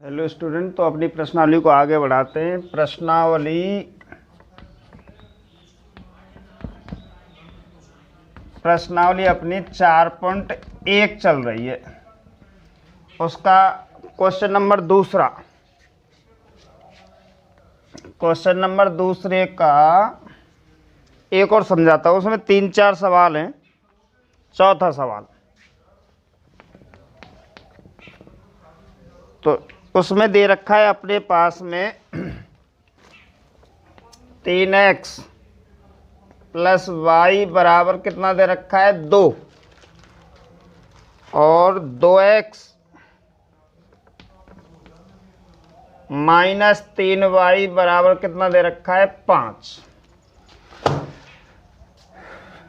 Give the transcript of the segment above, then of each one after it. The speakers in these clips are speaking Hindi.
हेलो स्टूडेंट, तो अपनी प्रश्नावली को आगे बढ़ाते हैं। प्रश्नावली अपनी 4.1 चल रही है। उसका क्वेश्चन नंबर दूसरे का एक और समझाता हूँ। उसमें 3-4 सवाल हैं। चौथा सवाल तो उसमें दे रखा है अपने पास में 3x प्लस वाई बराबर कितना दे रखा है 2 और 2x माइनस 3y बराबर कितना दे रखा है 5।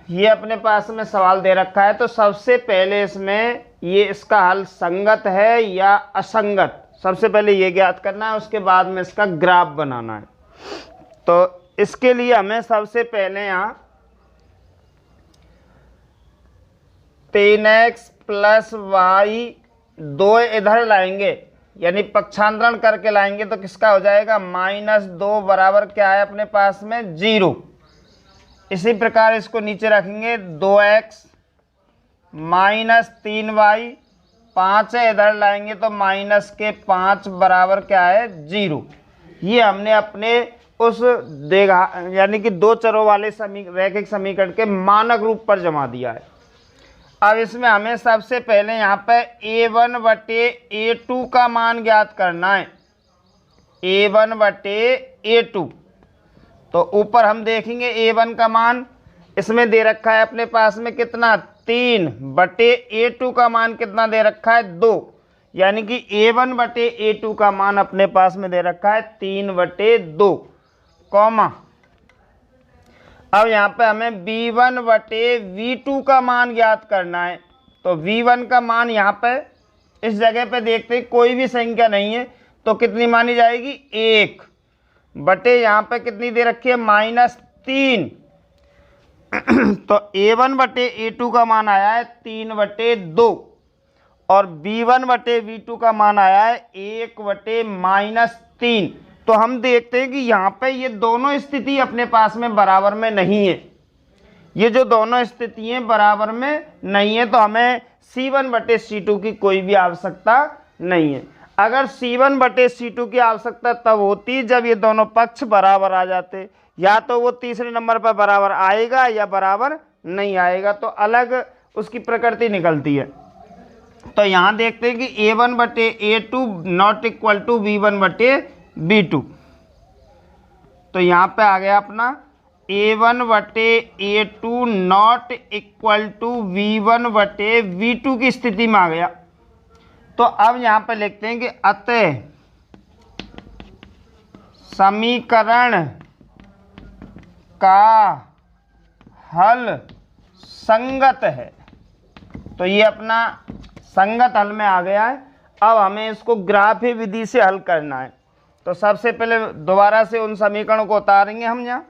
ये अपने पास में सवाल दे रखा है। तो सबसे पहले इसमें इसका हल संगत है या असंगत, सबसे पहले ये ज्ञात करना है। उसके बाद में इसका ग्राफ बनाना है। तो इसके लिए हमें सबसे पहले यहाँ 3x प्लस वाई 2 इधर लाएंगे, यानी पक्षांतरण करके लाएंगे। तो किसका हो जाएगा -2 बराबर क्या है अपने पास में 0। इसी प्रकार इसको नीचे रखेंगे 2x माइनस 3y 5 है, इधर लाएंगे तो -5 बराबर क्या है 0। ये हमने अपने उस देगा यानी कि 2 चरों वाले रैखिक समीकरण के मानक रूप पर जमा दिया है। अब इसमें हमें सबसे पहले यहाँ पे a1 बटे a2 का मान ज्ञात करना है। a1 बटे a2, तो ऊपर हम देखेंगे a1 का मान इसमें दे रखा है अपने पास में कितना 3 बटे a2 का मान कितना दे रखा है 2, यानी कि a1 बटे a2 का मान अपने पास में दे रखा है 3 बटे 2 कॉमा। अब यहाँ पे हमें b1 बटे v2 का मान ज्ञात करना है। तो v1 का मान यहाँ पे इस जगह पे देखते हैं कोई भी संख्या नहीं है, तो कितनी मानी जाएगी 1 बटे यहाँ पे कितनी दे रखी है -3। तो a1 बटे a2 का मान आया है 3 बटे 2 और b1 बटे v2 का मान आया है 1 बटे -3। तो हम देखते हैं कि यहाँ पे ये दोनों स्थिति अपने पास में बराबर में नहीं है। ये जो दोनों स्थितियाँ बराबर में नहीं है, तो हमें c1 बटे c2 की कोई भी आवश्यकता नहीं है। अगर c1 बटे c2 की आवश्यकता तब होती जब ये दोनों पक्ष बराबर आ जाते, या तो वो तीसरे नंबर पर बराबर आएगा या बराबर नहीं आएगा, तो अलग उसकी प्रकृति निकलती है। तो यहाँ देखते हैं कि a1 बटे a2 not equal to b1 बटे b2। तो यहाँ पे आ गया अपना a1 बटे a2 not equal to v1 बटे v2 की स्थिति में आ गया। तो अब यहाँ पे लिखते हैं कि अतः समीकरण का हल संगत है। तो ये अपना संगत हल में आ गया है। अब हमें इसको ग्राफी विधि से हल करना है। तो सबसे पहले दोबारा से उन समीकरणों को उतारेंगे हम। यहाँ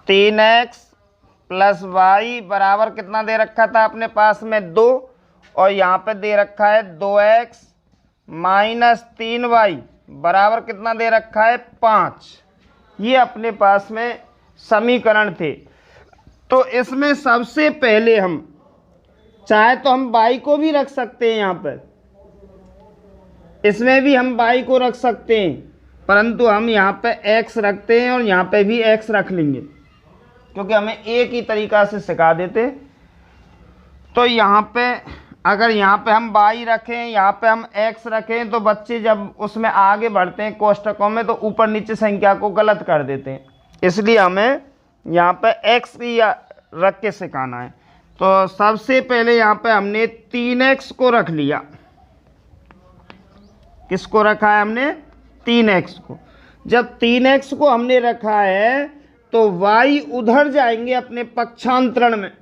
3x प्लस वाई बराबर कितना दे रखा था अपने पास में 2 और यहाँ पे दे रखा है 2x माइनस 3y बराबर कितना दे रखा है 5। ये अपने पास में समीकरण थे। तो इसमें सबसे पहले हम चाहे तो हम y को भी रख सकते हैं, यहाँ पर इसमें भी हम y को रख सकते हैं, परंतु हम यहाँ पे x रखते हैं और यहाँ पे भी x रख लेंगे, क्योंकि हमें एक ही तरीका से सिखा देते। तो यहाँ पे अगर यहाँ पे हम y रखें, यहाँ पे हम x रखें, तो बच्चे जब उसमें आगे बढ़ते हैं कोष्टकों में तो ऊपर नीचे संख्या को गलत कर देते हैं। इसलिए हमें यहाँ पे x ही रख के सिखाना है। तो सबसे पहले यहाँ पे हमने 3x को रख लिया। किसको रखा है हमने 3x को। जब 3x को हमने रखा है तो y उधर जाएंगे अपने पक्षांतरण में।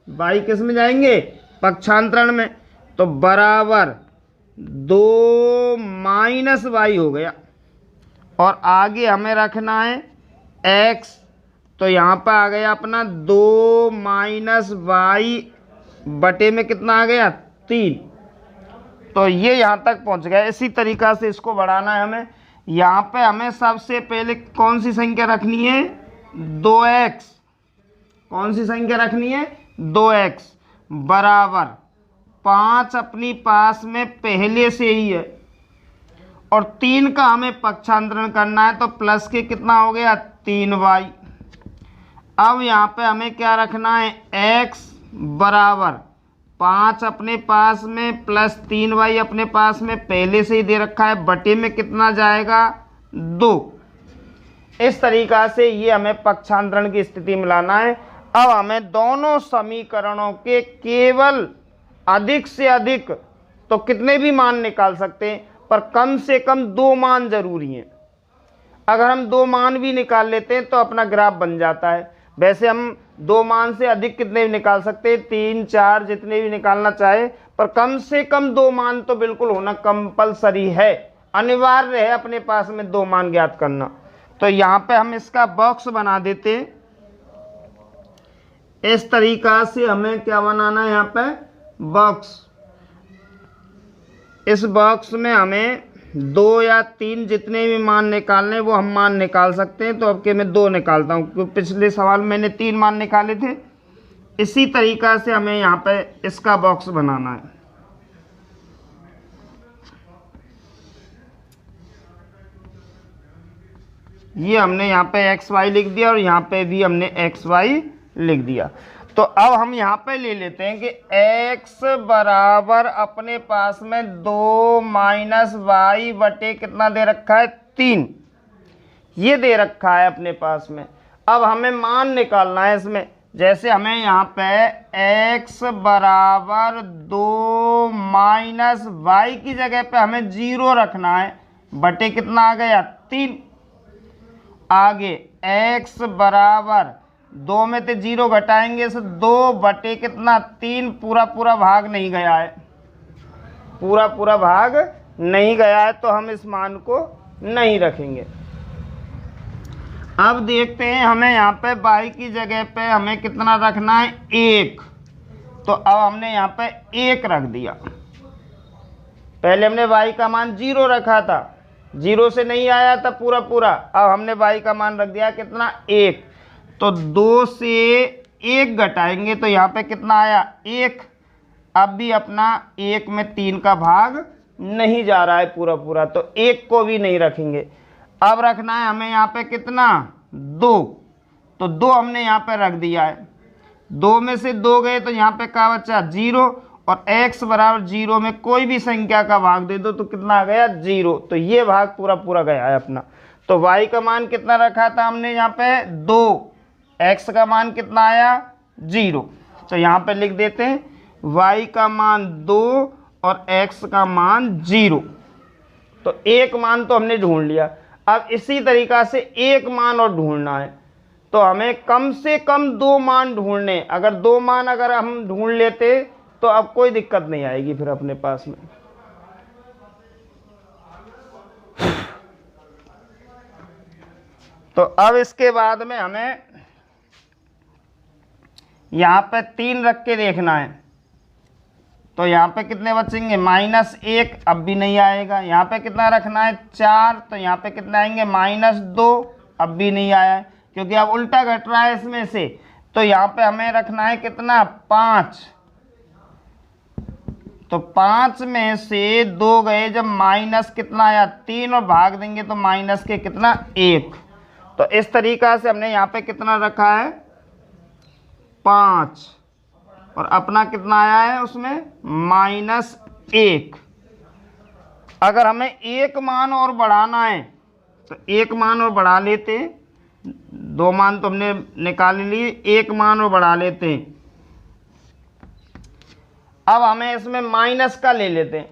y किस में जाएंगे पक्षांतरण में। तो बराबर 2 माइनस y हो गया और आगे हमें रखना है x। तो यहाँ पर आ गया अपना 2 माइनस y बटे में कितना आ गया 3। तो ये यहाँ तक पहुँच गया। इसी तरीक़ा से इसको बढ़ाना है हमें। यहाँ पे हमें सबसे पहले कौन सी संख्या रखनी है, 2x। कौन सी संख्या रखनी है, 2x बराबर 5 अपनी पास में पहले से ही है और 3 का हमें पक्षांतरण करना है, तो प्लस के कितना हो गया 3y। अब यहाँ पे हमें क्या रखना है, x बराबर 5 अपने पास में प्लस 3y अपने पास में पहले से ही दे रखा है, बटे में कितना जाएगा 2। इस तरीक़ा से ये हमें पक्षांतरण की स्थिति में लाना है। अब हमें दोनों समीकरणों के केवल अधिक से अधिक तो कितने भी मान निकाल सकते हैं, पर कम से कम 2 मान जरूरी हैं। अगर हम 2 मान भी निकाल लेते हैं तो अपना ग्राफ बन जाता है। वैसे हम 2 मान से अधिक कितने भी निकाल सकते हैं, 3 4 जितने भी निकालना चाहे, पर कम से कम 2 मान तो बिल्कुल होना कंपलसरी है, अनिवार्य है अपने पास में 2 मान ज्ञात करना। तो यहाँ पे हम इसका बॉक्स बना देते हैं। इस तरीक़ा से हमें क्या बनाना है, यहाँ पे बॉक्स। इस बॉक्स में हमें 2 या 3 जितने भी मान निकालने वो हम मान निकाल सकते हैं। तो अब के मैं 2 निकालता हूँ, क्योंकि पिछले सवाल मैंने 3 मान निकाले थे। इसी तरीक़ा से हमें यहाँ पे इसका बॉक्स बनाना है। ये हमने यहाँ पे एक्स वाई लिख दिया और यहाँ पे भी हमने एक्स वाई लिख दिया। तो अब हम यहाँ पे ले लेते हैं कि x बराबर अपने पास में 2 माइनस वाई बटे कितना दे रखा है 3, ये दे रखा है अपने पास में। अब हमें मान निकालना है इसमें। जैसे हमें यहाँ पे x बराबर 2 माइनस वाई की जगह पे हमें 0 रखना है, बटे कितना आ गया 3। आगे x बराबर 2 में से 0 घटाएंगे तो 2 बटे कितना 3, पूरा पूरा भाग नहीं गया है, पूरा पूरा भाग नहीं गया है, तो हम इस मान को नहीं रखेंगे। अब देखते हैं हमें यहाँ पे y की जगह पे हमें कितना रखना है 1। तो अब हमने यहाँ पे 1 रख दिया। पहले हमने y का मान 0 रखा था, 0 से नहीं आया था पूरा पूरा। अब हमने y का मान रख दिया कितना 1। तो 2 से 1 घटाएंगे तो यहाँ पे कितना आया 1। अब भी अपना 1 में 3 का भाग नहीं जा रहा है पूरा पूरा, तो 1 को भी नहीं रखेंगे। अब रखना है हमें यहाँ पे कितना 2। तो 2 हमने यहाँ पे रख दिया है। 2 में से 2 गए तो यहाँ पे क्या बचा 0, और x बराबर 0 में कोई भी संख्या का भाग दे दो तो कितना आ गया 0। तो ये भाग पूरा पूरा गया है अपना। तो y का मान कितना रखा था हमने यहाँ पे 2, x का मान कितना आया 0। तो यहाँ पे लिख देते हैं y का मान 2 और x का मान 0। तो एक मान तो हमने ढूंढ लिया। अब इसी तरीक़ा से एक मान और ढूंढना है, तो हमें कम से कम 2 मान ढूंढने। अगर 2 मान अगर हम ढूंढ लेते तो अब कोई दिक्कत नहीं आएगी फिर अपने पास में। तो अब इसके बाद में हमें यहाँ पे 3 रख के देखना है। तो यहाँ पे कितने बचेंगे -1, अब भी नहीं आएगा। यहाँ पे कितना रखना है 4, तो यहाँ पे कितना आएंगे -2, अब भी नहीं आया है, क्योंकि अब उल्टा घट रहा है इसमें से। तो यहाँ पे हमें रखना है कितना 5। तो 5 में से 2 गए, जब माइनस कितना आया 3 और भाग देंगे तो माइनस के कितना 1। तो इस तरीक़ा से हमने यहाँ पे कितना रखा है 5, और अपना कितना आया है उसमें -1। अगर हमें एक मान और बढ़ाना है तो एक मान और बढ़ा लेते हैं। 2 मान तो हमने निकाल लिए, एक मान और बढ़ा लेते हैं। अब हमें इसमें माइनस का ले लेते हैं।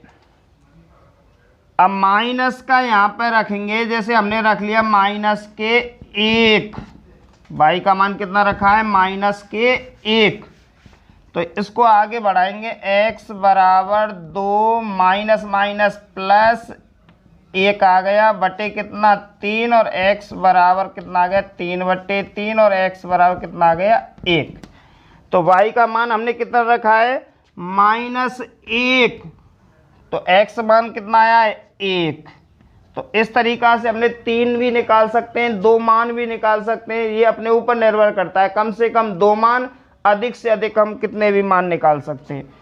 अब माइनस का यहाँ पे रखेंगे, जैसे हमने रख लिया -1। y का मान कितना रखा है -1। तो इसको आगे बढ़ाएंगे, x बराबर 2 माइनस माइनस प्लस 1 आ गया, बटे कितना 3, और x बराबर कितना आ गया 3/3, और x बराबर कितना आ गया 1। तो y का मान हमने कितना रखा है -1। तो x मान कितना आया है 1। तो इस तरीका से हमने 3 भी निकाल सकते हैं, 2 मान भी निकाल सकते हैं, ये अपने ऊपर निर्भर करता है। कम से कम 2 मान, अधिक से अधिक हम कितने भी मान निकाल सकते हैं।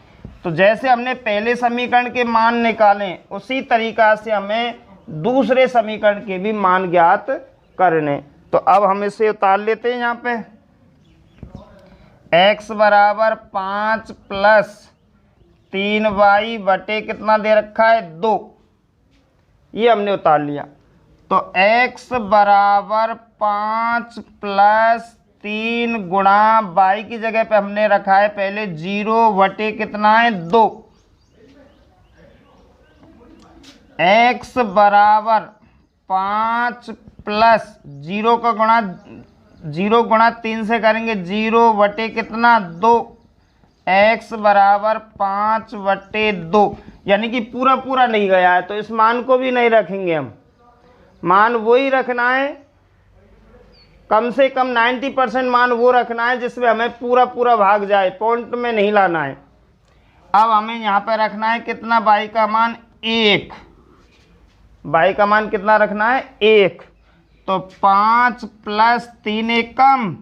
तो जैसे हमने पहले समीकरण के मान निकाले उसी तरीका से हमें दूसरे समीकरण के भी मान ज्ञात करने। तो अब हम इसे उतार लेते हैं यहाँ पे। x बराबर 5 प्लस 3y बटे कितना दे रखा है 2, ये हमने उतार लिया। तो x बराबर 5 प्लस 3 गुणा y की जगह पे हमने रखा है पहले 0 बटे कितना है 2। x बराबर 5 प्लस 0 का गुणा 0 गुणा 3 से करेंगे 0 बटे कितना 2। x बराबर 5 बटे 2, यानी कि पूरा पूरा नहीं गया है, तो इस मान को भी नहीं रखेंगे हम। मान वही रखना है, कम से कम 90% मान वो रखना है जिसमें हमें पूरा पूरा भाग जाए, पॉइंट में नहीं लाना है। अब हमें यहाँ पे रखना है कितना, y का मान 1। y का मान कितना रखना है 1। तो 5 प्लस 3 एक कम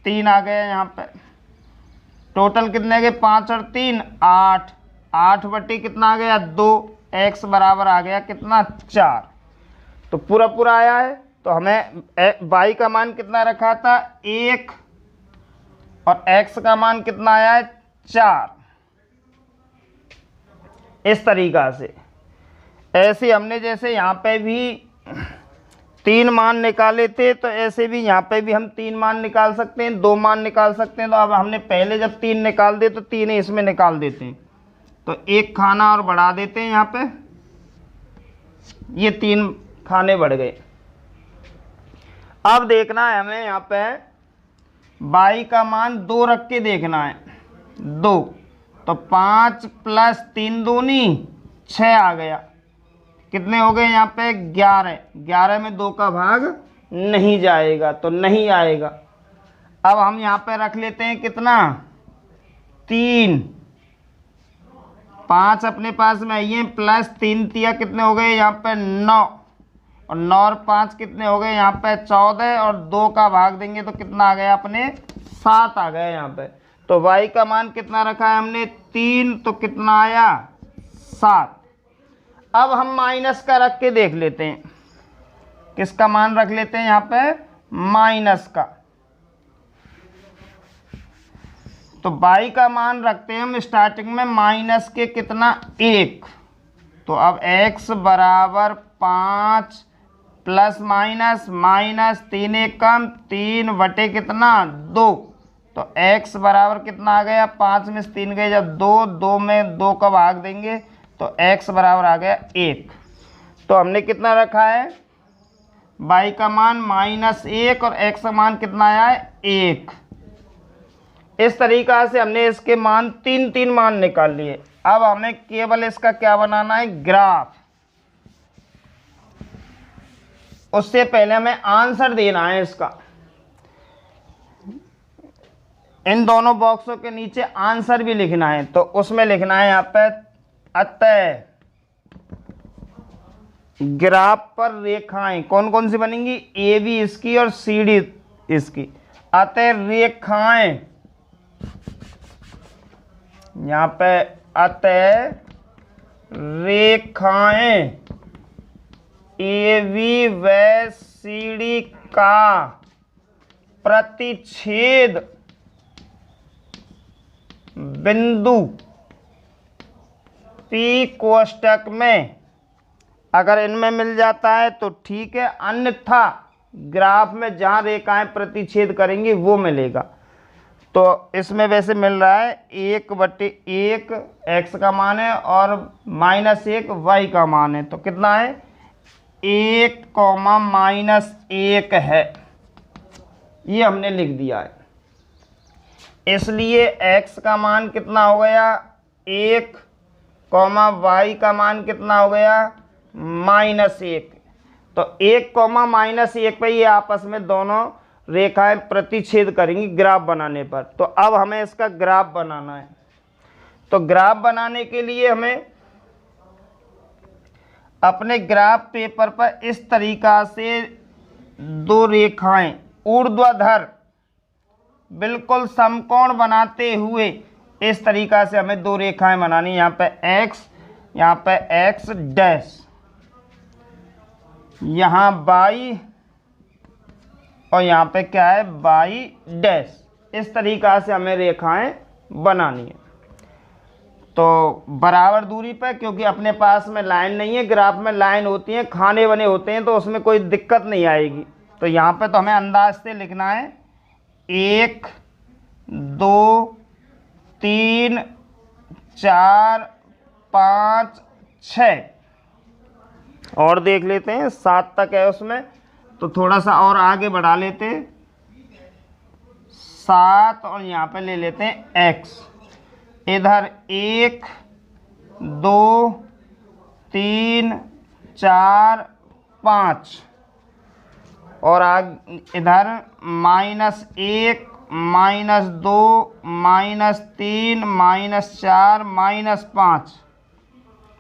3 आ गया यहाँ पे। टोटल कितने गए 5 और 3 8, 8 बटे कितना आ गया 2। x बराबर आ गया कितना 4। तो पूरा पूरा आया है। तो हमें y का मान कितना रखा था 1 और x का मान कितना आया है 4। इस तरीका से ऐसे हमने जैसे यहाँ पे भी 3 मान निकाले थे, तो ऐसे भी यहाँ पे भी हम 3 मान निकाल सकते हैं, 2 मान निकाल सकते हैं। तो अब हमने पहले जब 3 निकाल दे तो 3 ही इसमें निकाल देते हैं। तो एक खाना और बढ़ा देते हैं यहाँ पे, ये 3 खाने बढ़ गए। अब देखना है हमें यहाँ पे y का मान 2 रख के देखना है 2। तो 5 प्लस 3 दूनी 6 आ गया। कितने हो गए यहाँ पे 11। 11 में 2 का भाग नहीं जाएगा, तो नहीं आएगा। अब हम यहाँ पे रख लेते हैं कितना 3। 5 अपने पास में आइए, प्लस 3 तिया कितने हो गए यहाँ पे 9, और 9 और 5 कितने हो गए यहाँ पे 14, और 2 का भाग देंगे तो कितना आ गया अपने 7 आ गया यहाँ पे। तो y का मान कितना रखा है हमने 3, तो कितना आया 7। अब हम माइनस का रख के देख लेते हैं, किसका मान रख लेते हैं यहाँ पे माइनस का। तो y का मान रखते हैं हम स्टार्टिंग में माइनस के कितना 1। तो अब x बराबर 5 प्लस माइनस माइनस 3 एक कम 3 बटे कितना 2। तो x बराबर कितना आ गया 5 में से 3 गए जब 2, 2 में 2 का भाग देंगे तो x बराबर आ गया 1। तो हमने कितना रखा है y का मान -1 और x का मान कितना आया है 1। इस तरीका से हमने इसके मान 3 मान निकाल लिए। अब हमें केवल इसका क्या बनाना है ग्राफ। उससे पहले हमें आंसर देना है इसका। इन दोनों बॉक्सों के नीचे आंसर भी लिखना है। तो उसमें लिखना है यहाँ पे अतः ग्राफ पर रेखाएं कौन कौन सी बनेंगी, ए बी इसकी और सी डी इसकी। अतः रेखाएं, यहाँ पे अतः रेखाएं ए बी व सी डी का प्रतिच्छेद बिंदु पी कोष्टक में अगर इनमें मिल जाता है तो ठीक है, अन्यथा ग्राफ में जहां रेखाएं प्रतिच्छेद करेंगी वो मिलेगा। तो इसमें वैसे मिल रहा है 1/1 x का मान है और -1 y का मान है। तो कितना है 1, -1 है, ये हमने लिख दिया है। इसलिए x का मान कितना हो गया 1, y का मान कितना हो गया -1। तो 1, -1 पे ये आपस में दोनों रेखाएं प्रतिच्छेद करेंगी ग्राफ बनाने पर। तो अब हमें इसका ग्राफ बनाना है। तो ग्राफ बनाने के लिए हमें अपने ग्राफ पेपर पर इस तरीका से दो रेखाएं ऊर्ध्वाधर बिल्कुल समकोण बनाते हुए इस तरीका से हमें दो रेखाएं बनानी। यहाँ पे x, यहाँ पे x डैश, यहाँ y और यहाँ पे क्या है y डैश। इस तरीका से हमें रेखाएं बनानी है। तो बराबर दूरी पर, क्योंकि अपने पास में लाइन नहीं है, ग्राफ में लाइन होती है, खाने बने होते हैं, तो उसमें कोई दिक्कत नहीं आएगी। तो यहाँ पे तो हमें अंदाज से लिखना है 1 2 3 4 5 6 और देख लेते हैं 7 तक है उसमें, तो थोड़ा सा और आगे बढ़ा लेते हैं 7 और यहाँ पे ले लेते हैं x। इधर 1 2 3 4 5 और इधर -1 -2 -3 -4 -5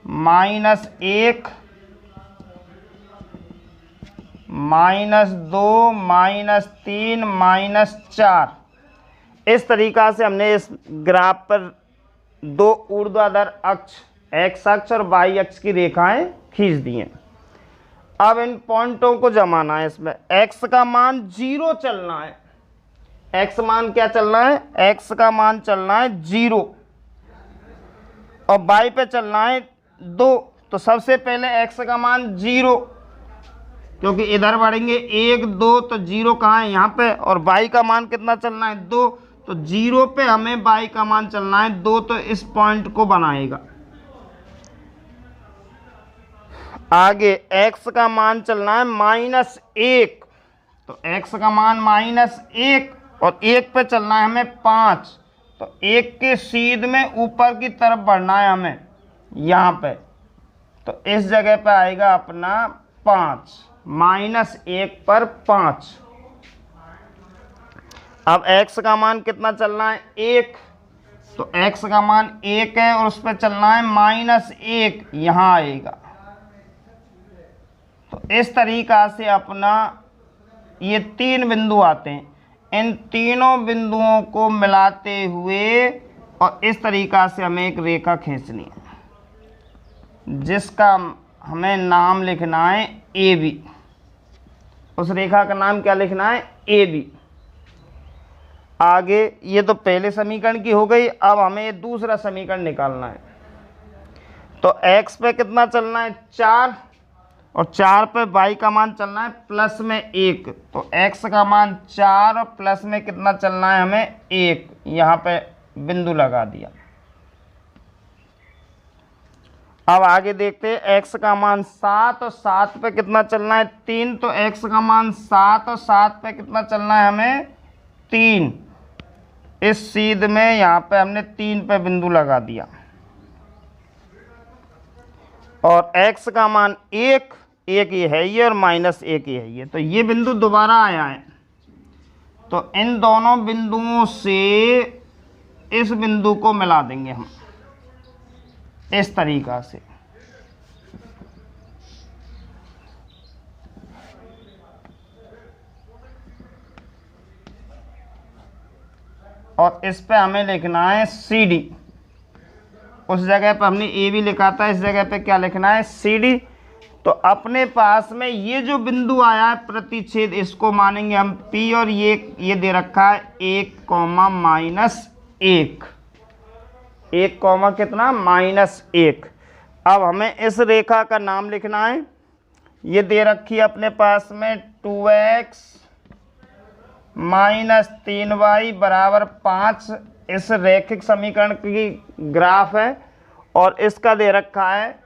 -1 -2 -3 -4। इस तरीका से हमने इस ग्राफ पर दो ऊर्ध्वाधर अक्ष x अक्ष और y अक्ष की रेखाएं खींच दी हैं। अब इन पॉइंटों को जमाना है। इसमें x का मान 0 चलना है। x मान क्या चलना है? x का मान चलना है 0 और y पे चलना है 2। तो सबसे पहले x का मान 0, क्योंकि इधर बढ़ेंगे 1 2 तो 0 कहाँ है? यहाँ पे। और y का मान कितना चलना है? 2। तो 0 पे हमें y का मान चलना है 2, तो इस पॉइंट को बनाएगा। आगे x का मान चलना है -1, तो x का मान -1 और 1 पे चलना है हमें 5। तो 1 के सीध में ऊपर की तरफ बढ़ना है हमें यहाँ पे, तो इस जगह पे आएगा अपना 5, -1 पर 5। अब x का मान कितना चलना है? 1, तो x का मान 1 है और उस पर चलना है -1, यहाँ आएगा। तो इस तरीका से अपना ये 3 बिंदु आते हैं। इन तीनों बिंदुओं को मिलाते हुए और इस तरीका से हमें एक रेखा खींचनी है, जिसका हमें नाम लिखना है AB। उस रेखा का नाम क्या लिखना है? AB। आगे ये तो पहले समीकरण की हो गई। अब हमें ये दूसरा समीकरण निकालना है। तो x पे कितना चलना है? 4 और 4 पे y का मान चलना है प्लस में 1। तो x का मान 4 और प्लस में कितना चलना है हमें? 1। यहाँ पे बिंदु लगा दिया। अब आगे देखते हैं x का मान 7 और 7 पे कितना चलना है? 3। तो x का मान 7 और 7 पे कितना चलना है हमें? 3। इस सीध में यहाँ पे हमने 3 पे बिंदु लगा दिया। और x का मान 1 ये है ये और -1 ये है ये, तो ये बिंदु दोबारा आया है। तो इन दोनों बिंदुओं से इस बिंदु को मिला देंगे हम इस तरीका से। और इस पे हमें लिखना है CD। उस जगह पे हमने AB लिखा था, इस जगह पे क्या लिखना है? CD। तो अपने पास में ये जो बिंदु आया है प्रतिच्छेद, इसको मानेंगे हम P और ये दे रखा है 1, -1। 1, कितना? -1। अब हमें इस रेखा का नाम लिखना है। ये दे रखी है अपने पास में 2x -3y = 5। इस रैखिक समीकरण की ग्राफ है और इसका दे रखा है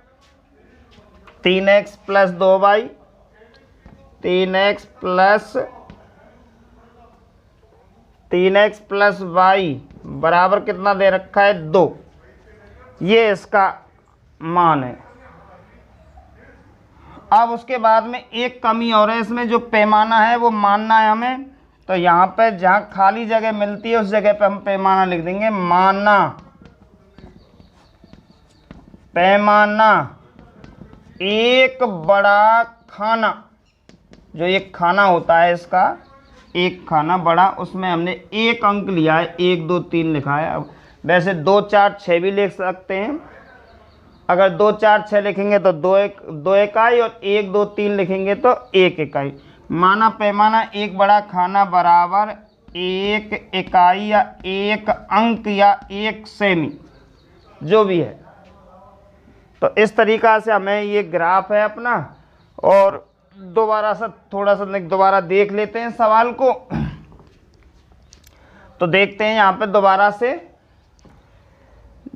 3x + 2y, 3x + y बराबर कितना दे रखा है? 2। ये इसका मान है। अब उसके बाद में एक कमी और है, इसमें जो पैमाना है वो मानना है हमें। तो यहाँ पे जहाँ खाली जगह मिलती है उस जगह पे हम पैमाना लिख देंगे। माना, पैमाना। एक बड़ा खाना, जो एक खाना होता है इसका, एक खाना बड़ा, उसमें हमने एक अंक लिया है, 1 2 3 लिखा है। अब वैसे 2 4 6 भी लिख सकते हैं। अगर 2 4 6 लिखेंगे तो 2 इकाई, और 1 2 3 लिखेंगे तो 1 इकाई। माना पैमाना एक बड़ा खाना बराबर 1 इकाई या 1 अंक या 1 सेमी, जो भी है। तो इस तरीक़ा से हमें ये ग्राफ है अपना। और दोबारा सा थोड़ा सा दोबारा देख लेते हैं सवाल को। तो देखते हैं यहाँ पे दोबारा से,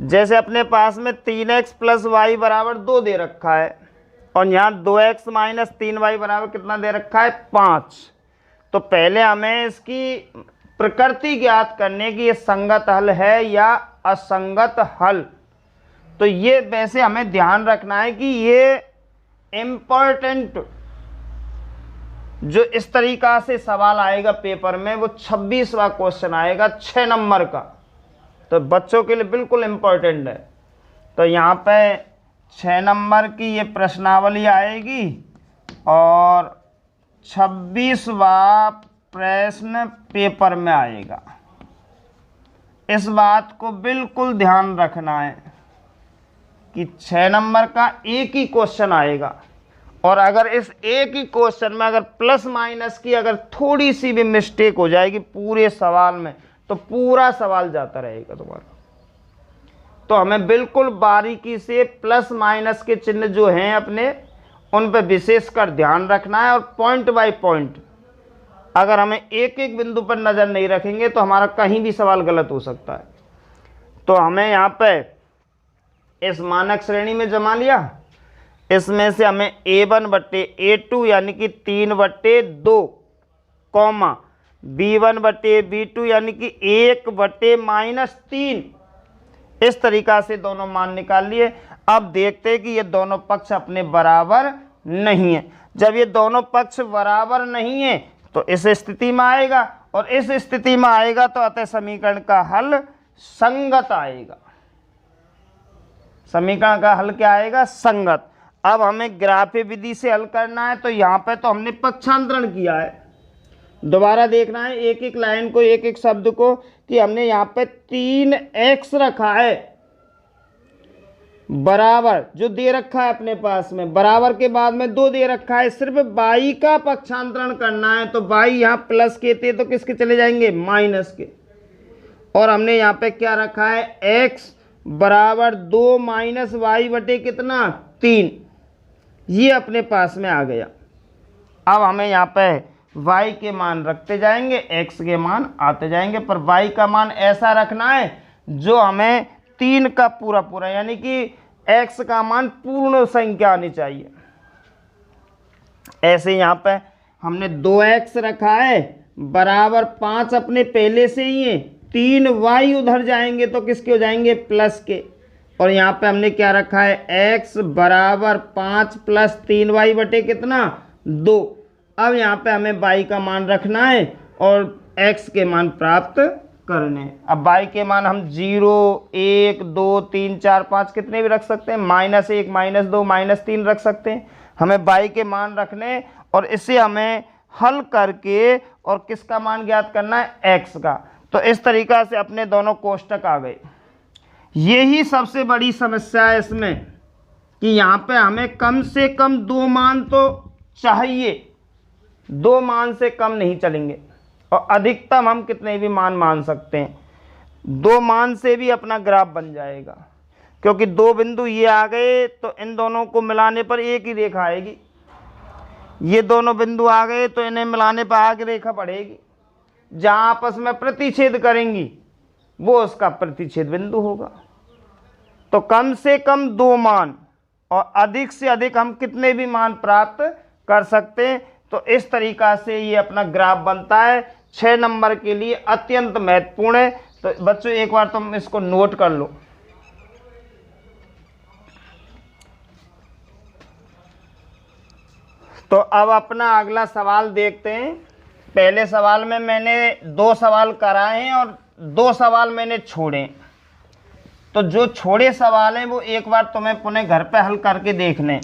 जैसे अपने पास में 3x + y बराबर 2 दे रखा है, और यहाँ 2x - 3y बराबर कितना दे रखा है, 5। तो पहले हमें इसकी प्रकृति ज्ञात करने की, ये संगत हल है या असंगत हल। तो ये वैसे हमें ध्यान रखना है कि ये इम्पोर्टेंट जो इस तरीक़ा से सवाल आएगा पेपर में, वो 26वां क्वेश्चन आएगा 6 नंबर का। तो बच्चों के लिए बिल्कुल इम्पोर्टेंट है। तो यहाँ पे 6 नंबर की ये प्रश्नावली आएगी, और 26वां प्रश्न पेपर में आएगा। इस बात को बिल्कुल ध्यान रखना है कि 6 नंबर का एक ही क्वेश्चन आएगा, और अगर इस एक ही क्वेश्चन में अगर प्लस माइनस की अगर थोड़ी सी भी मिस्टेक हो जाएगी पूरे सवाल में, तो पूरा सवाल जाता रहेगा तुम्हारा। तो हमें बिल्कुल बारीकी से प्लस माइनस के चिन्ह जो हैं अपने, उन पर विशेषकर ध्यान रखना है। और पॉइंट बाय पॉइंट, अगर हमें एक एक बिंदु पर नज़र नहीं रखेंगे तो हमारा कहीं भी सवाल गलत हो सकता है। तो हमें यहाँ पे इस मानक श्रेणी में जमा लिया, इसमें से हमें A1/A2 यानी कि 3/2 कॉमा B1/B2 यानी कि 1/-3, इस तरीक़ा से दोनों मान निकाल लिए। अब देखते हैं कि ये दोनों पक्ष अपने बराबर नहीं है। जब ये दोनों पक्ष बराबर नहीं है तो इस स्थिति में आएगा, और इस स्थिति में आएगा तो अतः समीकरण का हल संगत आएगा। समीकरण का हल क्या आएगा, संगत। अब हमें ग्राफीय विधि से हल करना है। तो यहाँ पे तो हमने पक्षांतरण किया है, दोबारा देखना है एक एक लाइन को, एक एक शब्द को, कि हमने यहाँ पे 3x रखा है बराबर, जो दे रखा है अपने पास में, बराबर के बाद में 2 दे रखा है। सिर्फ y का पक्षांतरण करना है, तो y यहाँ प्लस के थे तो किसके चले जाएंगे, माइनस के। और हमने यहाँ पे क्या रखा है, x बराबर 2 - y बटे कितना, 3, ये अपने पास में आ गया। अब हमें यहाँ पे y के मान रखते जाएंगे, x के मान आते जाएंगे, पर y का मान ऐसा रखना है जो हमें 3 का पूरा पूरा, यानी कि x का मान पूर्ण संख्या आनी चाहिए। ऐसे यहाँ पे हमने 2x रखा है बराबर 5 अपने पहले से ही है, 3y उधर जाएंगे तो किसके हो जाएंगे, प्लस के। और यहाँ पे हमने क्या रखा है, x बराबर 5 + 3y बटे कितना, 2। अब यहाँ पे हमें y का मान रखना है और x के मान प्राप्त करने। अब y के मान हम 0 1 2 3 4 5 कितने भी रख सकते हैं, -1 -2 -3 रख सकते हैं। हमें y के मान रखने, और इसे हमें हल करके और किसका मान ज्ञात करना है, x का। तो इस तरीक़ा से अपने दोनों कोष्टक आ गए। यही सबसे बड़ी समस्या है इसमें, कि यहाँ पे हमें कम से कम 2 मान तो चाहिए, 2 मान से कम नहीं चलेंगे, और अधिकतम हम कितने भी मान सकते हैं। 2 मान से भी अपना ग्राफ बन जाएगा, क्योंकि 2 बिंदु ये आ गए तो इन दोनों को मिलाने पर एक ही रेखा आएगी। ये दोनों बिंदु आ गए तो इन्हें मिलाने पर आगे रेखा बढ़ेगी, जहाँ आपस में प्रतिच्छेद करेंगी वो उसका प्रतिच्छेद बिंदु होगा। तो कम से कम 2 मान, और अधिक से अधिक हम कितने भी मान प्राप्त कर सकते हैं। तो इस तरीक़ा से ये अपना ग्राफ बनता है, 6 नंबर के लिए अत्यंत महत्वपूर्ण है। तो बच्चों एक बार तुम इसको नोट कर लो। तो अब अपना अगला सवाल देखते हैं। पहले सवाल में मैंने 2 सवाल कराए हैं और 2 सवाल मैंने छोड़े। तो जो छोड़े सवाल हैं वो एक बार तुम्हें पुनः घर पे हल करके देखने।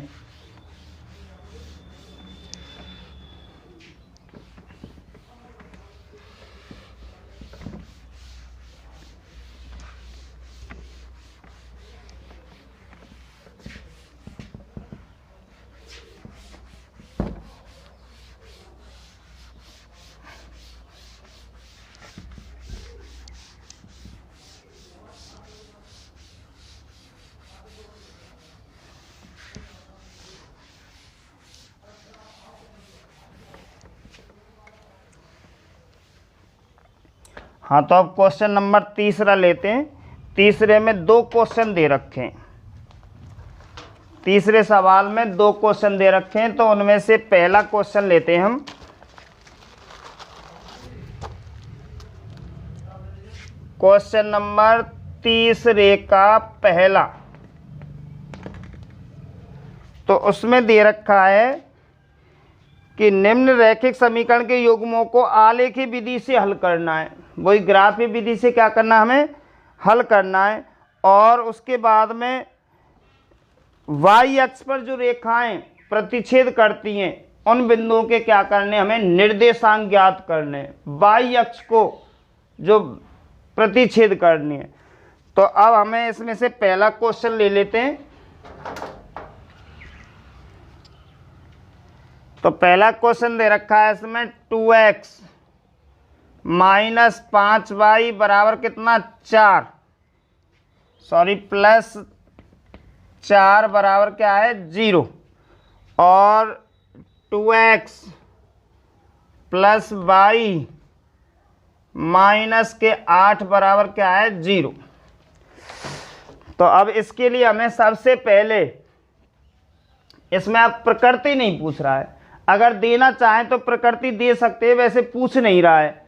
हाँ, तो अब क्वेश्चन नंबर तीसरा लेते हैं। तीसरे में 2 क्वेश्चन दे रखे हैं। तीसरे सवाल में 2 क्वेश्चन दे रखे हैं, तो उनमें से पहला क्वेश्चन लेते हैं हम। क्वेश्चन नंबर तीसरे का पहला, तो उसमें दे रखा है कि निम्न रैखिक समीकरण के युग्मों को आलेखी विधि से हल करना है। वही ग्राफीय विधि से क्या करना है, हमें हल करना है। और उसके बाद में y अक्ष पर जो रेखाएं प्रतिच्छेद करती हैं उन बिंदुओं के क्या करने, हमें निर्देशांक ज्ञात करने, y अक्ष को जो प्रतिच्छेद करनी है। तो अब हमें इसमें से पहला क्वेश्चन ले लेते हैं। तो पहला क्वेश्चन दे रखा है इसमें 2x माइनस 5y बराबर कितना 4, सॉरी प्लस 4 बराबर क्या है 0, और 2x प्लस y माइनस के 8 बराबर क्या है 0। तो अब इसके लिए हमें सबसे पहले, इसमें अब प्रकृति नहीं पूछ रहा है, अगर देना चाहें तो प्रकृति दे सकते हैं, वैसे पूछ नहीं रहा है।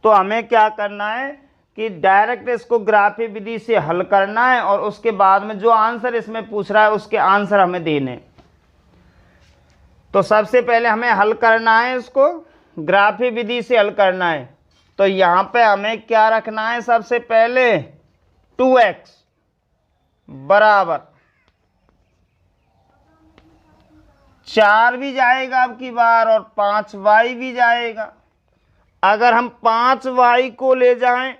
तो हमें क्या करना है कि डायरेक्ट इसको ग्राफीय विधि से हल करना है, और उसके बाद में जो आंसर इसमें पूछ रहा है उसके आंसर हमें देने। तो सबसे पहले हमें हल करना है, इसको ग्राफीय विधि से हल करना है। तो यहाँ पे हमें क्या रखना है, सबसे पहले 2x बराबर 4 भी जाएगा अब की बार, और 5y भी जाएगा। अगर हम 5y को ले जाएं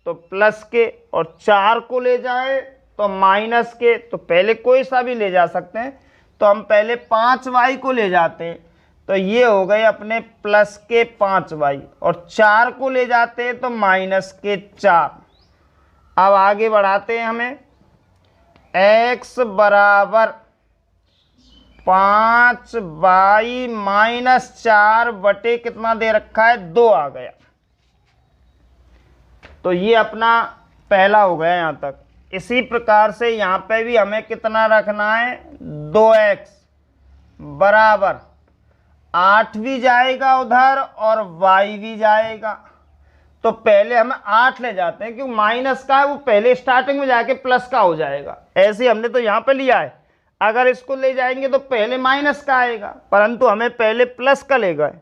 तो प्लस के, और 4 को ले जाएं तो माइनस के, तो पहले कोई सा भी ले जा सकते हैं। तो हम पहले 5y को ले जाते हैं, तो ये हो गए अपने प्लस के 5y, और 4 को ले जाते हैं तो माइनस के 4। अब आगे बढ़ाते हैं, हमें x बराबर 5y माइनस 4 बटे कितना दे रखा है 2 आ गया। तो ये अपना पहला हो गया यहाँ तक। इसी प्रकार से यहाँ पे भी हमें कितना रखना है 2x बराबर 8 भी जाएगा उधर और y भी जाएगा। तो पहले हम 8 ले जाते हैं, क्योंकि माइनस का है वो पहले स्टार्टिंग में जाके प्लस का हो जाएगा। ऐसे हमने तो यहाँ पे लिया है, अगर इसको ले जाएंगे तो पहले माइनस का आएगा, परंतु हमें पहले प्लस का ले गए।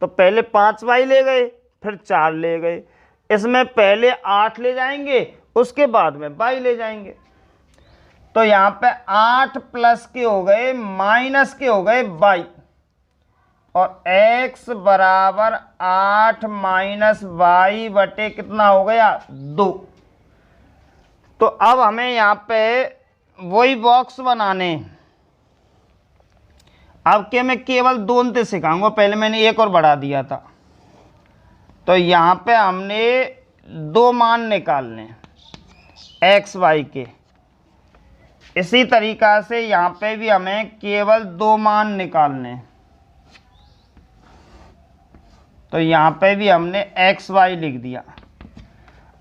तो पहले 5y ले गए, फिर 4 ले गए। इसमें पहले 8 ले जाएंगे, उसके बाद में y ले जाएंगे। तो यहाँ पे 8 प्लस के हो गए, माइनस के हो गए y, और x बराबर 8 माइनस y बटे कितना हो गया 2। तो अब हमें यहाँ पे वही बॉक्स बनाने। अब क्या मैं केवल 2 अंत सिखाऊंगा, पहले मैंने एक और बढ़ा दिया था। तो यहाँ पे हमने 2 मान निकालने x y के। इसी तरीका से यहाँ पे भी हमें केवल 2 मान निकालने। तो यहाँ पे भी हमने x y लिख दिया।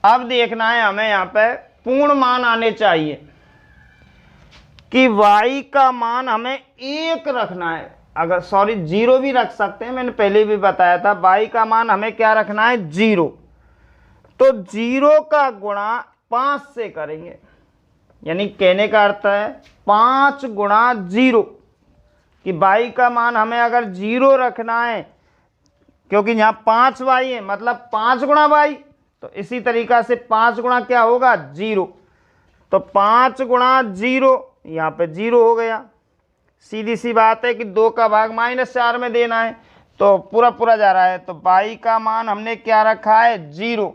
अब देखना है हमें यहाँ पे पूर्ण मान आने चाहिए कि y का मान हमें 1 रखना है। अगर सॉरी 0 भी रख सकते हैं, मैंने पहले भी बताया था। y का मान हमें क्या रखना है 0। तो 0 का गुणा 5 से करेंगे, यानी कहने का अर्थ है 5 गुणा 0, कि y का मान हमें अगर 0 रखना है, क्योंकि यहाँ 5y है मतलब 5 गुणा y। तो इसी तरीका से 5 गुणा क्या होगा 0। तो 5 गुणा 0, यहाँ पे 0 हो गया। सीधी सी बात है कि 2 का भाग -4 में देना है, तो पूरा पूरा जा रहा है। तो y का मान हमने क्या रखा है 0।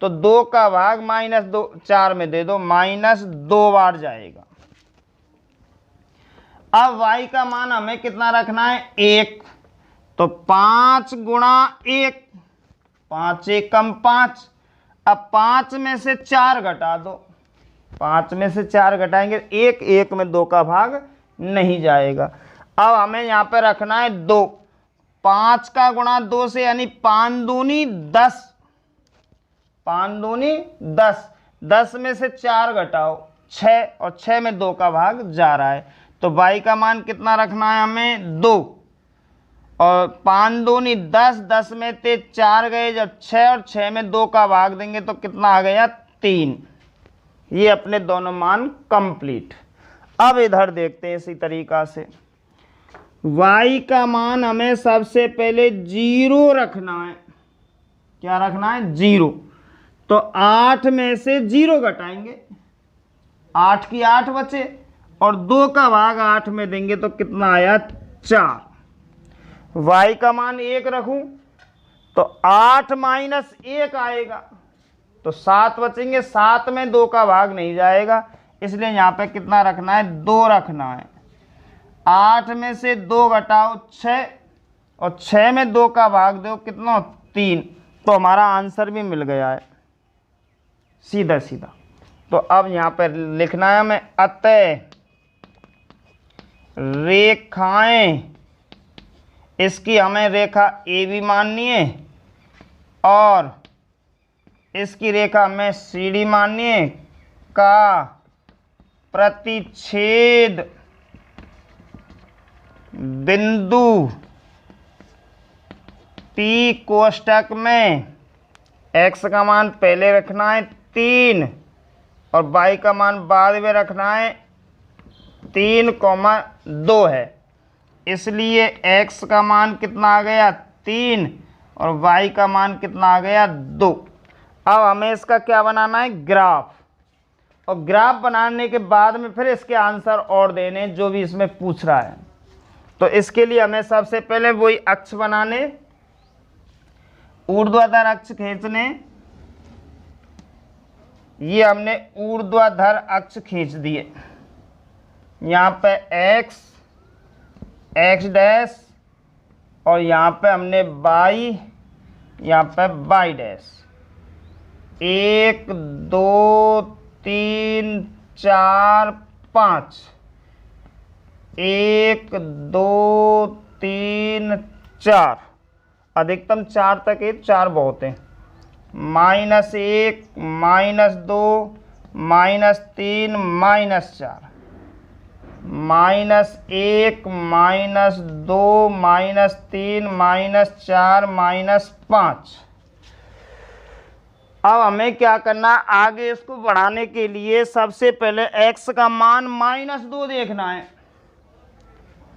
तो 2 का भाग -4 में दे दो, -2 बार जाएगा। अब y का मान हमें कितना रखना है 1। तो 5 गुणा 1, 5 एकम 5। अब 5 में से 4 घटा दो, 5 में से 4 घटाएंगे 1, 1 में 2 का भाग नहीं जाएगा। अब हमें यहाँ पे रखना है 2। 5 का गुणा 2 से, यानी 5 दूनी 10, 5 दूनी 10, 10 में से 4 घटाओ 6, और 6 में 2 का भाग जा रहा है, तो y का मान कितना रखना है हमें 2, और 5 दूनी 10, 10 में से 4 गए जब 6, और 6 में 2 का भाग देंगे तो कितना आ गया 3। ये अपने दोनों मान कंप्लीट। अब इधर देखते हैं इसी तरीका से, y का मान हमें सबसे पहले 0 रखना है। क्या रखना है 0, तो 8 में से 0 घटाएंगे, 8 की 8 बचे, और 2 का भाग 8 में देंगे तो कितना आया 4। y का मान 1 रखूं तो 8 माइनस 1 आएगा, तो 7 बचेंगे, 7 में 2 का भाग नहीं जाएगा, इसलिए यहाँ पे कितना रखना है 2 रखना है। 8 में से 2 घटाओ 6, और 6 में 2 का भाग दो कितना 3, तो हमारा आंसर भी मिल गया है सीधा सीधा। तो अब यहाँ पर लिखना है हमें, अतः रेखाएं, इसकी हमें रेखा ए बी माननी है और इसकी रेखा हमें सी डी माननी है, का प्रतिच्छेद बिंदु P कोष्टक में x का मान पहले रखना है 3 और y का मान बाद में रखना है 3,2 है, इसलिए x का मान कितना आ गया 3 और y का मान कितना आ गया 2। अब हमें इसका क्या बनाना है ग्राफ, और ग्राफ बनाने के बाद में फिर इसके आंसर और देने जो भी इसमें पूछ रहा है। तो इसके लिए हमें सबसे पहले वही अक्ष बनाने, ऊर्ध्वाधर अक्ष खींचने, ये हमने ऊर्ध्वाधर अक्ष खींच दिए, यहाँ पे x डैश और यहाँ पे हमने y, यहाँ पे y डैश, 1 2 3 4 5, 1 2 3 4, अधिकतम 4 तक है, 4 बहुत है, -1 -2 -3 -4, -1 -2 -3 -4 -5। अब हमें क्या करना है, आगे इसको बढ़ाने के लिए सबसे पहले x का मान -2 देखना है,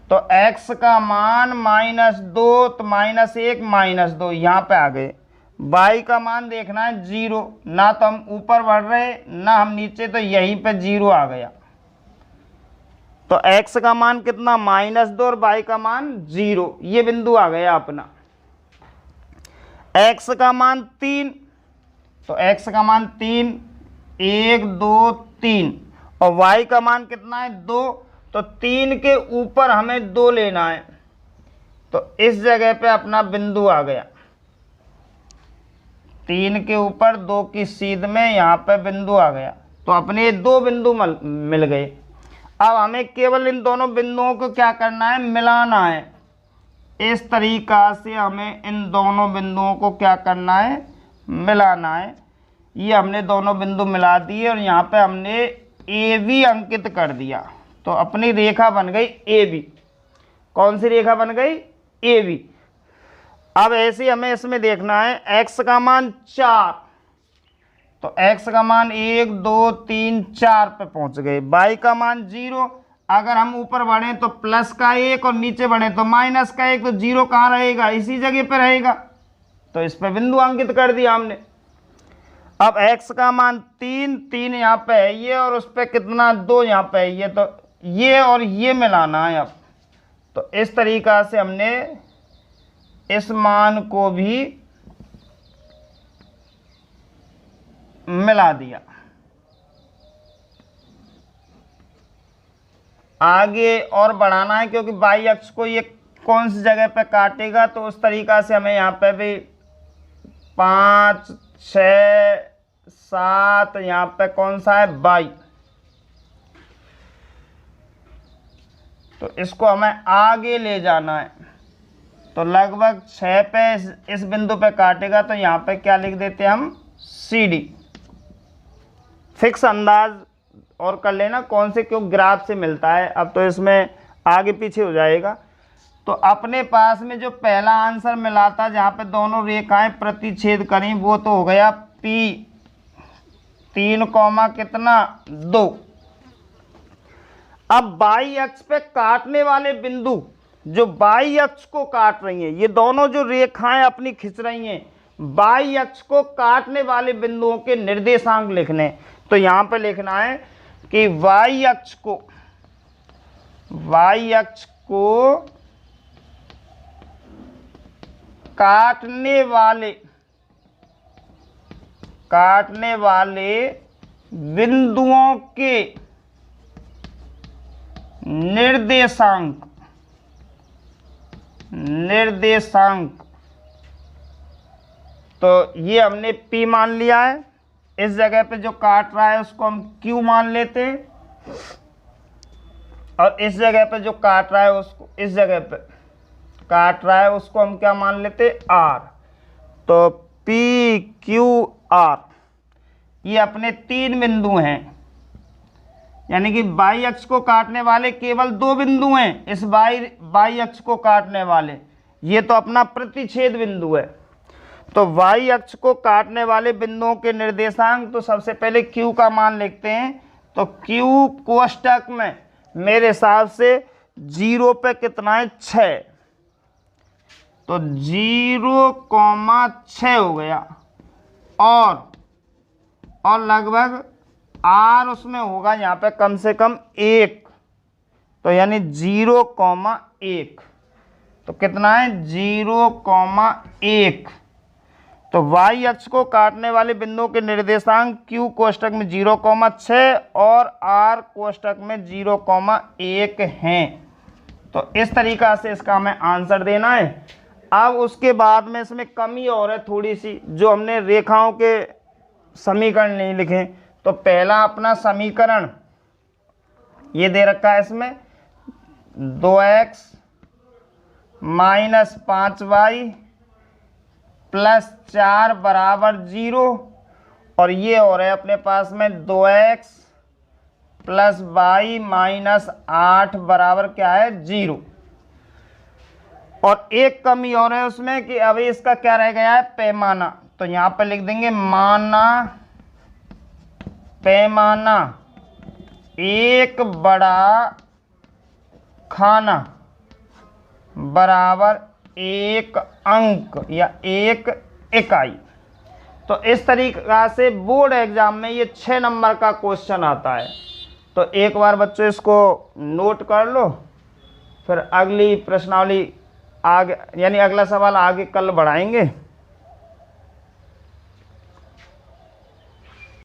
तो x का मान -2, तो -1 -2 यहाँ पे आ गए। y का मान देखना है 0, ना तो हम ऊपर बढ़ रहे ना हम नीचे, तो यहीं पे 0 आ गया, तो x का मान कितना -2 और y का मान 0, ये बिंदु आ गया अपना। x का मान 3, तो x का मान 3, 1 2 3, और y का मान कितना है 2, तो 3 के ऊपर हमें 2 लेना है, तो इस जगह पे अपना बिंदु आ गया, 3 के ऊपर 2 की सीध में यहाँ पे बिंदु आ गया, तो अपने 2 बिंदु मिल गए। अब हमें केवल इन दोनों बिंदुओं को क्या करना है मिलाना है, इस तरीका से हमें इन दोनों बिंदुओं को क्या करना है मिलाना है। ये हमने दोनों बिंदु मिला दिए और यहाँ पे हमने ए बी अंकित कर दिया, तो अपनी रेखा बन गई ए बी। कौन सी रेखा बन गई ए बी। अब ऐसे हमें इसमें देखना है x का मान 4, तो x का मान 1 2 3 4 पे पहुंच गए, y का मान 0, अगर हम ऊपर बढ़े तो प्लस का 1 और नीचे बढ़े तो माइनस का 1, तो 0 कहाँ रहेगा इसी जगह पे रहेगा, तो इस पे बिंदु अंकित कर दिया हमने। अब x का मान 3 यहाँ पे है ये, और उस पर कितना 2 यहाँ पे है ये, तो ये और ये मिलाना है। अब तो इस तरीका से हमने इस मान को भी मिला दिया। आगे और बढ़ाना है क्योंकि बाई अक्ष को ये कौन सी जगह पे काटेगा, तो उस तरीका से हमें यहाँ पे भी 5 6 7 यहाँ पे कौन सा है बाई, तो इसको हमें आगे ले जाना है, तो लगभग 6 पे इस बिंदु पे काटेगा, तो यहाँ पे क्या लिख देते हैं हम CD। फिक्स अंदाज और कर लेना कौन से क्यों ग्राफ से मिलता है, अब तो इसमें आगे पीछे हो जाएगा। तो अपने पास में जो पहला आंसर मिला था जहाँ पे दोनों रेखाएं प्रतिच्छेद करें वो तो हो गया P 3 कॉमा कितना 2। अब बाई अक्ष पे काटने वाले बिंदु जो बाई अक्ष को काट रही हैं, ये दोनों जो रेखाएं अपनी खिंच रही हैं बाई अक्ष को काटने वाले बिंदुओं के निर्देशांक लिखने। तो यहां पे लिखना है कि वाई अक्ष को काटने वाले बिंदुओं के निर्देशांक तो ये हमने P मान लिया है। इस जगह पे जो काट रहा है उसको हम Q मान लेते हैं, और इस जगह पे जो काट रहा है उसको इस जगह पे काट रहा है उसको हम क्या मान लेते R। तो P Q R ये अपने 3 बिंदु हैं, यानी कि बाई अक्ष को काटने वाले केवल 2 बिंदु हैं। इस बाई अक्ष को काटने वाले ये तो अपना प्रतिच्छेद बिंदु है। तो वाई अक्ष को काटने वाले बिंदुओं के निर्देशांक तो सबसे पहले Q का मान लिखते हैं। तो Q कोष्टक में मेरे हिसाब से 0 पे कितना है 6, तो 0,6 हो गया, और लगभग R उसमें होगा यहाँ पे कम से कम 1, तो यानी 0,1। तो कितना है 0,1। तो वाई अक्ष को काटने वाले बिंदुओं के निर्देशांक Q कोष्टक में 0,6 और R कोष्टक में 0,1 हैं। तो इस तरीका से इसका हमें आंसर देना है। अब उसके बाद में इसमें कमी और है थोड़ी सी, जो हमने रेखाओं के समीकरण नहीं लिखे। तो पहला अपना समीकरण ये दे रखा है, इसमें 2x माइनस 5y प्लस 4 बराबर 0, और ये हो रहा है अपने पास में 2x प्लस y माइनस 8 बराबर क्या है 0। और एक कमी और है उसमें कि अभी इसका क्या रह गया है पैमाना। तो यहाँ पर लिख देंगे पैमाना 1 बड़ा खाना बराबर 1 अंक या 1 इकाई। तो इस तरीक़ा से बोर्ड एग्जाम में ये 6 नंबर का क्वेश्चन आता है। तो एक बार बच्चों इसको नोट कर लो, फिर अगली प्रश्नावली आगे यानी अगला सवाल आगे कल बढ़ाएंगे।